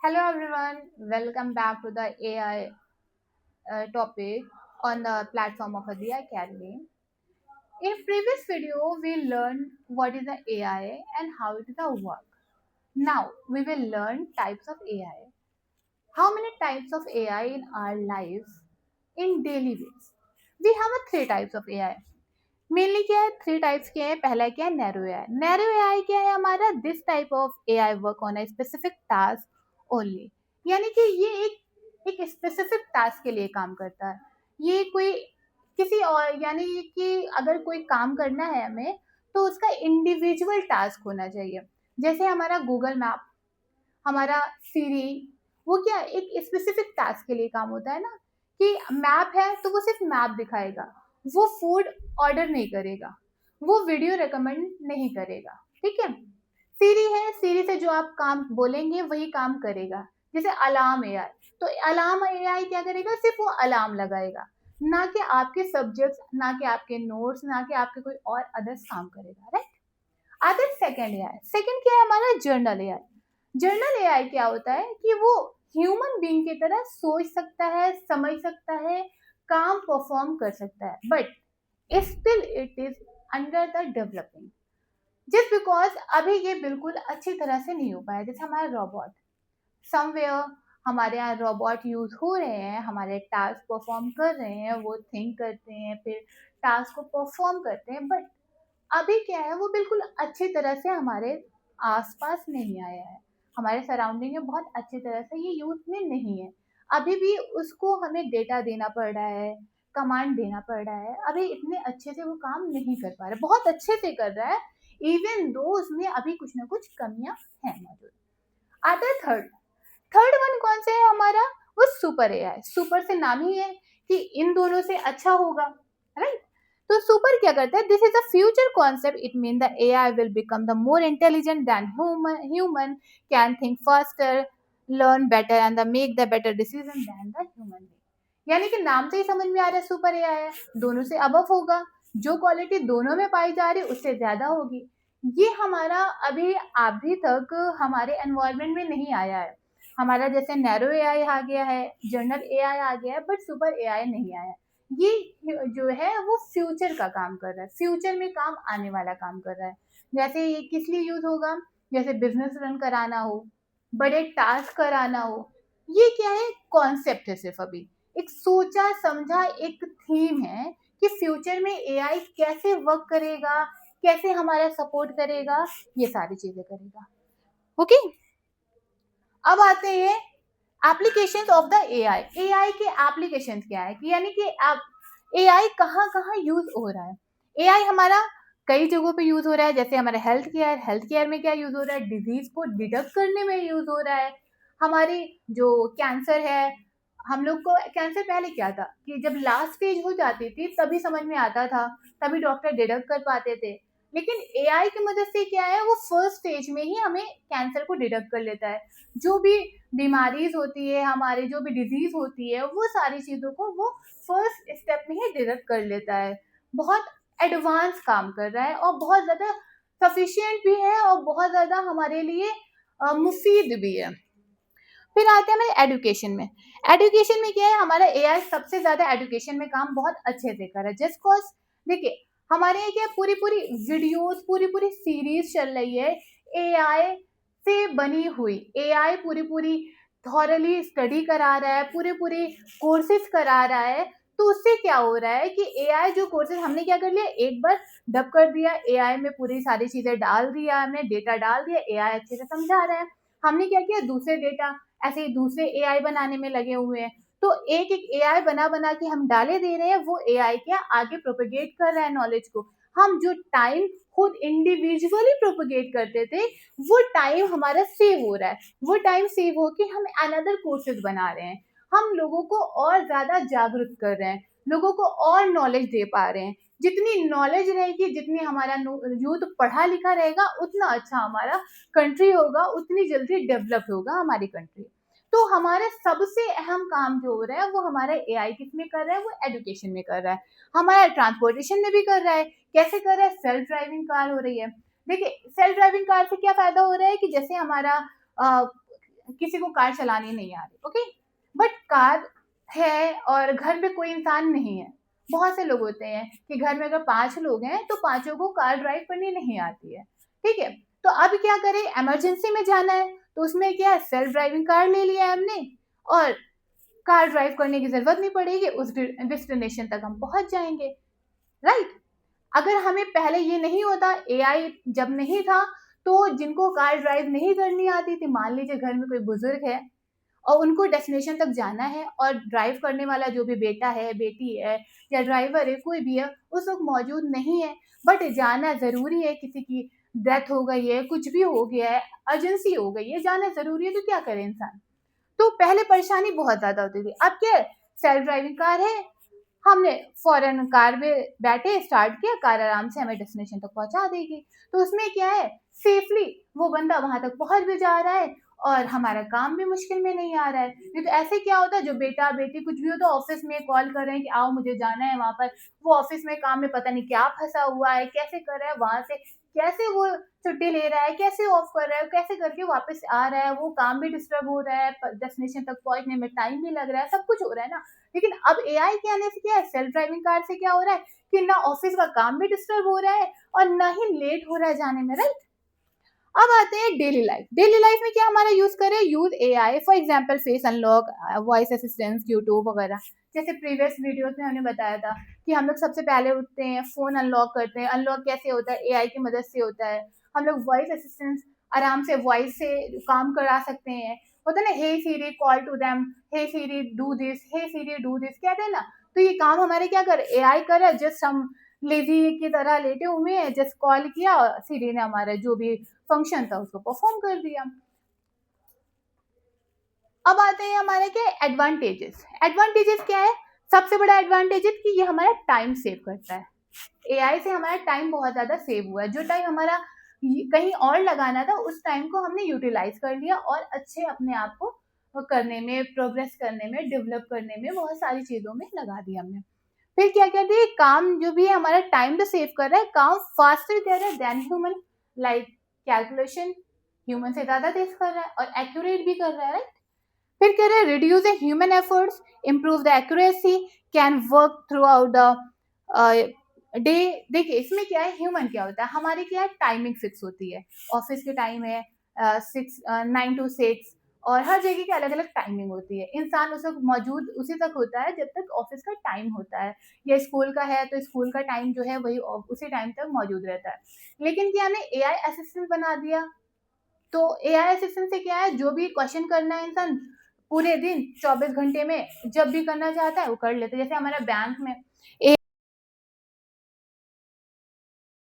Hello everyone, welcome back to the AI topic on the platform of the Academy. In previous video, we learned what is the AI and how it is a work. Now we will learn types of AI. How many types of AI in our lives in daily ways? We have a three types of AI. Mainly क्या है three types के हैं. पहला क्या है narrow AI. Narrow AI क्या है हमारा this type of AI work on a specific task only. यानी कि ये एक स्पेसिफिक टास्क के लिए काम करता है. ये कोई किसी और यानी कि अगर कोई काम करना है हमें तो उसका इंडिविजुअल टास्क होना चाहिए. जैसे हमारा गूगल मैप, हमारा सीरी, वो क्या एक स्पेसिफिक टास्क के लिए काम होता है ना. कि मैप है तो वो सिर्फ मैप दिखाएगा, वो फूड ऑर्डर नहीं करेगा, वो वीडियो रिकमेंड नहीं करेगा. ठीक है. सीरी है, सीरी से जो आप काम बोलेंगे वही काम करेगा. जैसे अलार्म एआई, तो अलार्म एआई क्या करेगा, सिर्फ वो अलार्म लगाएगा, ना कि आपके सब्जेक्ट्स, ना कि आपके नोट्स, ना कि आपके कोई और अदर्स काम करेगा. राइट. आता सेकंड एआई. सेकंड क्या है हमारा जर्नल एआई. जर्नल एआई क्या होता है कि वो ह्यूमन बीइंग की तरह सोच सकता है, समझ सकता है, काम परफॉर्म कर सकता है, but still it is under the developing. Just because अभी ये बिल्कुल अच्छी तरह से नहीं हो पाया. जैसे हमारा रोबोट, समवेयर हमारे यहाँ रोबोट यूज हो रहे हैं, हमारे टास्क परफॉर्म कर रहे हैं, वो थिंक करते हैं, फिर टास्क को परफॉर्म करते हैं, बट अभी क्या है वो बिल्कुल अच्छी तरह से हमारे आसपास नहीं आया है. हमारे सराउंडिंग में बहुत अच्छी तरह से ये यूज में नहीं है. अभी भी उसको हमें डेटा देना पड़ रहा है, कमांड देना पड़ रहा है. अभी इतने अच्छे से वो काम नहीं कर पा रहा. बहुत अच्छे से कर रहा है, इवन दो उसमें अभी कुछ ना कुछ कमियां हैं मौजूद. आता है थर्ड. थर्ड वन कौन से है हमारा, वो सुपर एआई. सुपर से नाम ही है कि इन दोनों से अच्छा होगा. राइट. तो सुपर क्या करता है, this is a future concept. It mean the AI will become the more intelligent than human, can think faster, learn better and the make the better decision than the human being. यानी कि नाम से ही समझ में आ रहा है super AI है, दोनों से अबव होगा. जो क्वालिटी दोनों में पाई जा रही है उससे ज्यादा होगी. ये हमारा अभी तक हमारे एनवायरमेंट में नहीं आया है. हमारा जैसे नैरो एआई आ गया है, जनरल एआई आ गया है, बट सुपर एआई नहीं आया. ये जो है वो फ्यूचर का काम कर रहा है, फ्यूचर में काम आने वाला काम कर रहा है. जैसे ये किस लिए यूज होगा, जैसे बिजनेस रन कराना हो, बड़े टास्क कराना हो. ये क्या है, कॉन्सेप्ट है सिर्फ. अभी एक सोचा समझा एक थीम है कि फ्यूचर में एआई कैसे वर्क करेगा, कैसे हमारा सपोर्ट करेगा, ये सारी चीजें करेगा. ओके. अब आते हैं applications of the AI. AI के एप्लीकेशंस क्या है कि यानी कि आप एआई कहाँ कहाँ यूज हो रहा है. एआई हमारा कई जगहों पे यूज हो रहा है. जैसे हमारे हेल्थ केयर में क्या यूज हो रहा है, डिजीज को डिटेक्ट करने में यूज हो रहा है. हमारी जो कैंसर है, हम लोग को कैंसर पहले क्या था कि जब लास्ट स्टेज हो जाती थी तभी समझ में आता था, तभी डॉक्टर डिटेक्ट कर पाते थे. लेकिन एआई की मदद से क्या है, वो फर्स्ट स्टेज में ही हमें कैंसर को डिटेक्ट कर लेता है. जो भी बीमारीज होती है हमारे, जो भी डिजीज होती है, वो सारी चीजों को वो फर्स्ट स्टेप में ही डिटेक्ट कर लेता है. बहुत एडवांस काम कर रहा है और बहुत ज्यादा सफिशियंट भी है और बहुत ज्यादा हमारे लिए मुफीद भी है. फिर आते हैं हमारे एजुकेशन में. एजुकेशन में क्या है, हमारा एआई सबसे ज्यादा एजुकेशन में काम बहुत अच्छे से कर रहा है. जस्ट कॉज देखिए हमारे यहाँ क्या पूरी पूरी वीडियोस, पूरी पूरी सीरीज चल रही है एआई से बनी हुई. एआई पूरी पूरी थॉरली स्टडी करा रहा है, पूरे पूरे कोर्सेज करा रहा है. तो उससे क्या हो रहा है कि एआई जो कोर्सेज हमने क्या कर लिया, एक बार डब कर दिया, एआई में पूरी सारी चीजें डाल दिया, हमने डेटा डाल दिया, एआई अच्छे से समझा रहा है. हमने क्या किया, दूसरे डेटा ऐसे ही दूसरे एआई बनाने में लगे हुए हैं. तो एक एक एआई बना बना के हम डाले दे रहे हैं, वो एआई क्या आगे प्रोपेगेट कर रहा है नॉलेज को. हम जो टाइम खुद इंडिविजुअली प्रोपेगेट करते थे, वो टाइम हमारा सेव हो रहा है. वो टाइम सेव होके हम अनदर कोर्सेज बना रहे हैं. हम लोगों को और ज्यादा जागरूक कर रहे हैं, लोगों को और नॉलेज दे पा रहे हैं. जितनी नॉलेज रहेगी, जितनी हमारा यूथ पढ़ा लिखा रहेगा, उतना अच्छा हमारा कंट्री होगा, उतनी जल्दी डेवलप होगा हमारी कंट्री. तो हमारा सबसे अहम काम जो हो रहा है वो हमारा एआई किस में कर रहा है, वो एजुकेशन में कर रहा है. हमारा ट्रांसपोर्टेशन में भी कर रहा है. कैसे कर रहा है, सेल्फ ड्राइविंग कार हो रही है. देखिए सेल्फ ड्राइविंग कार से क्या फायदा हो रहा है कि जैसे हमारा किसी को कार चलानी नहीं आ रही, ओके, बट कार है और घर में कोई इंसान नहीं है। बहुत से लोग होते हैं कि घर में अगर 5 लोग हैं तो पांचों को कार ड्राइव करनी नहीं आती है, ठीक है। तो अब क्या करें, इमरजेंसी में जाना है तो उसमें क्या है, सेल्फ ड्राइविंग कार ले लिया है हमने और कार ड्राइव करने की जरूरत नहीं पड़ेगी, उस डेस्टिनेशन तक हम पहुंच जाएंगे, राइट। अगर हमें पहले ये नहीं होता, एआई जब नहीं था, तो जिनको कार ड्राइव नहीं करनी आती थी, मान लीजिए घर में कोई बुजुर्ग है और उनको डेस्टिनेशन तक जाना है और ड्राइव करने वाला जो भी बेटा है, बेटी है या ड्राइवर है, कोई भी है, उस वक्त मौजूद नहीं है, बट जाना जरूरी है, किसी की डेथ हो गई है, कुछ भी हो गया है, अर्जेंसी हो गई है, जाना जरूरी है, तो क्या करे इंसान। तो पहले परेशानी बहुत ज्यादा होती थी, अब क्या है, सेल्फ ड्राइविंग कार है, हमने फौरन कार में बैठे, स्टार्ट किया, कार आराम से हमें डेस्टिनेशन तक पहुंचा देगी। तो उसमें क्या है, सेफली वो बंदा वहां तक पहुंच भी जा रहा है और हमारा काम भी मुश्किल में नहीं आ रहा है। नहीं तो ऐसे क्या होता है, जो बेटा बेटी कुछ भी हो तो ऑफिस में कॉल कर रहे हैं कि आओ मुझे जाना है वहां पर, वो ऑफिस में काम में पता नहीं क्या फंसा हुआ है, कैसे कर रहा है, वहां से कैसे वो छुट्टी ले रहा है, कैसे ऑफ कर रहा है, कैसे करके वापस आ रहा है, वो काम भी डिस्टर्ब हो रहा है, डेस्टिनेशन तक पहुंचने में टाइम भी लग रहा है, सब कुछ हो रहा है ना। लेकिन अब एआई के आने से क्या है, सेल्फ ड्राइविंग कार से क्या हो रहा है कि ना ऑफिस का काम भी डिस्टर्ब हो रहा है और ना ही लेट हो रहा है जाने में, राइट। अब आते हैं डेली लाइफ। डेली लाइफ में क्या हमारा यूज करें, use AI, for example face unlock, voice assistance, YouTube वगैरह। जैसे प्रीवियस वीडियोस में हमने बताया था कि हम लोग सबसे पहले उठते हैं, फोन अनलॉक करते हैं, अनलॉक कैसे होता है, एआई की मदद से होता है। हम लोग वॉइस असिस्टेंस आराम से वॉइस से काम करा सकते हैं, होता है ना, hey Siri call to them, hey Siri do this, hey Siri do this, कहते हैं ना। तो ये काम हमारे क्या कर, एआई कर रहा है, जस्ट हम लेजी की तरह लेटे हुए हैं, जस्ट कॉल किया, सीरी ने हमारा जो भी फंक्शन था उसको परफॉर्म कर दिया। अब आते हैं हमारे क्या एडवांटेजेस। एडवांटेजेस क्या है, सबसे बड़ा एडवांटेज कि ये हमारा टाइम सेव करता है। एआई से हमारा टाइम बहुत ज्यादा सेव हुआ है, जो टाइम हमारा कहीं और लगाना था उस टाइम को हमने यूटिलाइज कर लिया और अच्छे अपने आप को करने में, प्रोग्रेस करने में, डेवलप करने में, बहुत सारी चीजों में लगा दिया हमने। फिर क्या कहते हैं, काम जो भी है हमारा टाइम तो सेव कर रहा है, काम फास्टर कर रहा है than human, like calculation human से ज्यादा तेज कर रहा है और एक्यूरेट भी कर रहा है, राइट। फिर कह रहे हैं reduce the human efforts, improve the accuracy, can work through out the day. देखिए इसमें क्या है, ह्यूमन क्या होता है, हमारी क्या है, टाइमिंग फिक्स होती है, ऑफिस के टाइम है 9 to 6 और हर जगह की अलग अलग टाइमिंग होती है, इंसान उस वक्त मौजूद उसी तक होता है जब तक ऑफिस का टाइम होता है, या स्कूल का है तो स्कूल का टाइम जो है वही उसी टाइम तक मौजूद रहता है। लेकिन क्या हमने एआई असिस्टेंट बना दिया, तो एआई असिस्टेंट से क्या है, जो भी क्वेश्चन करना है इंसान पूरे दिन 24 घंटे में जब भी करना चाहता है वो कर लेता है। जैसे हमारा बैंक में